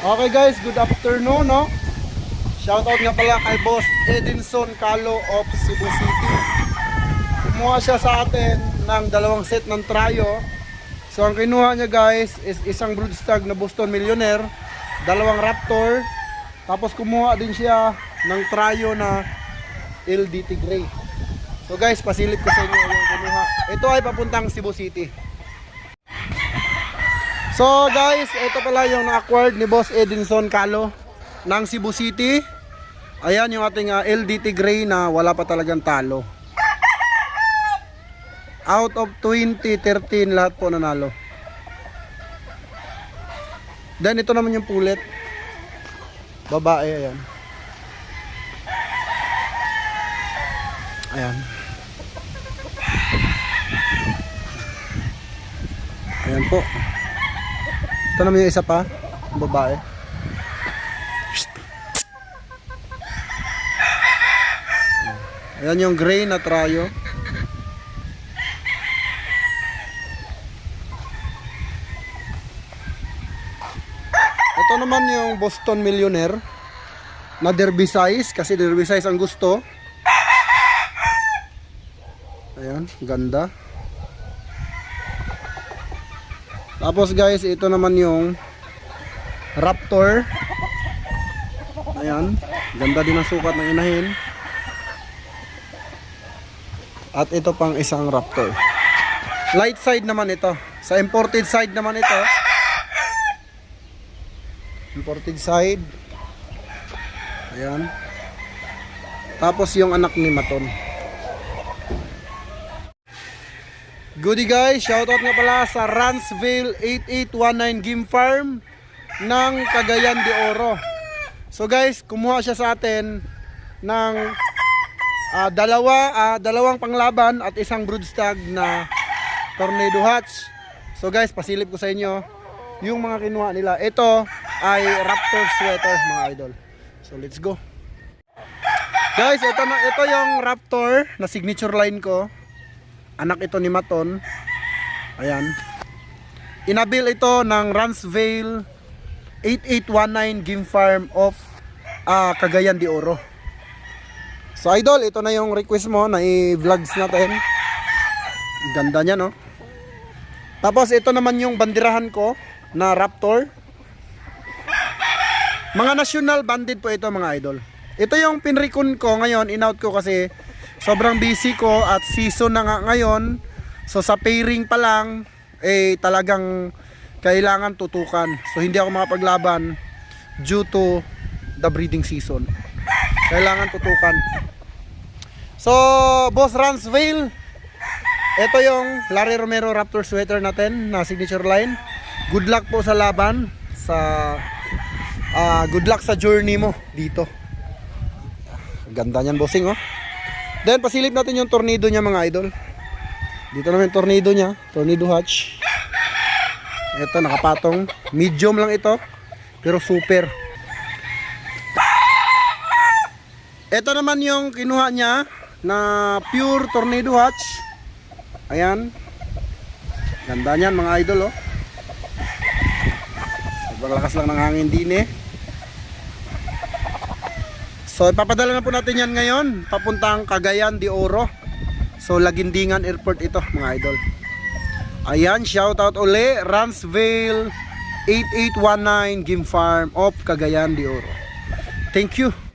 Okay guys, good afternoon, no? Shoutout nga pala kay Boss Edinson Calo of Cebu City. Kumuha siya sa atin ng dalawang set ng trayo. So ang kinuha niya guys is isang broodstag na Boston Millionaire, dalawang Raptor, tapos kumuha din siya ng trayo na LDT Gray. So guys, pasilip ko sa inyo yung kinuha. Ito ay papuntang Cebu City. So guys, ito pala yung na-acquired ni Boss Edinson Calo ng Cebu City. Ayan yung ating LDT Gray na wala pa talagang talo. Out of 2013 lahat po nanalo. Then ito naman yung pulet. Babae, ayan. Ayan. Ayan po. Ito naman yung isa pa, babae. Ayan yung gray na trayo. Ito naman yung Boston Millionaire na derby size, kasi derby size ang gusto. Ayan, ganda. Tapos guys, ito naman yung Raptor. Ayan, ganda din ang sukat ng inahin. At ito pang isang Raptor. Light side naman ito. Sa imported side naman ito. Imported side. Ayan. Tapos yung anak ni Maton. Goodie guys, shoutout nga pala sa Ransville 8819 Game Farm ng Cagayan de Oro. So guys, kumuha siya sa atin ng dalawang panglaban at isang broodstag na Tornado Hatch. So guys, pasilip ko sa inyo yung mga kinuha nila. Ito ay Raptor sweater mga idol. So let's go. Guys, ito yung Raptor na signature line ko. Anak ito ni Maton. Ayan. Inabil ito ng Ransville 8819 Game Farm of Cagayan de Oro. So idol, ito na yung request mo na i-vlogs natin. Ganda niya, no? Tapos ito naman yung bandirahan ko na Raptor. Mga national banded po ito mga idol. Ito yung pinrikon ko ngayon, in-out ko kasi sobrang busy ko at season na nga ngayon. So sa pairing pa lang, talagang kailangan tutukan. So hindi ako makapaglaban due to the breeding season. Kailangan tutukan. So Boss Ransville, ito yung Larry Romero Raptor sweater natin na signature line. Good luck po sa laban. Good luck sa journey mo dito. Ganda niyan bossing, oh. Then pasilip natin yung tornado niya mga idol. Dito naman yung tornado niya, Tornado Hatch. Ito nakapatong, medium lang ito, pero super. Ito naman yung kinuha niya na pure Tornado Hatch. Ayan. Ganda niyan mga idol, oh. Sobrang lakas lang ng hangin din eh. So ipapadala na po natin yan ngayon papuntang Cagayan de Oro. So Lagindingan Airport ito mga idol. Ayan, shoutout uli Ransville 8819 Game Farm of Cagayan de Oro. Thank you.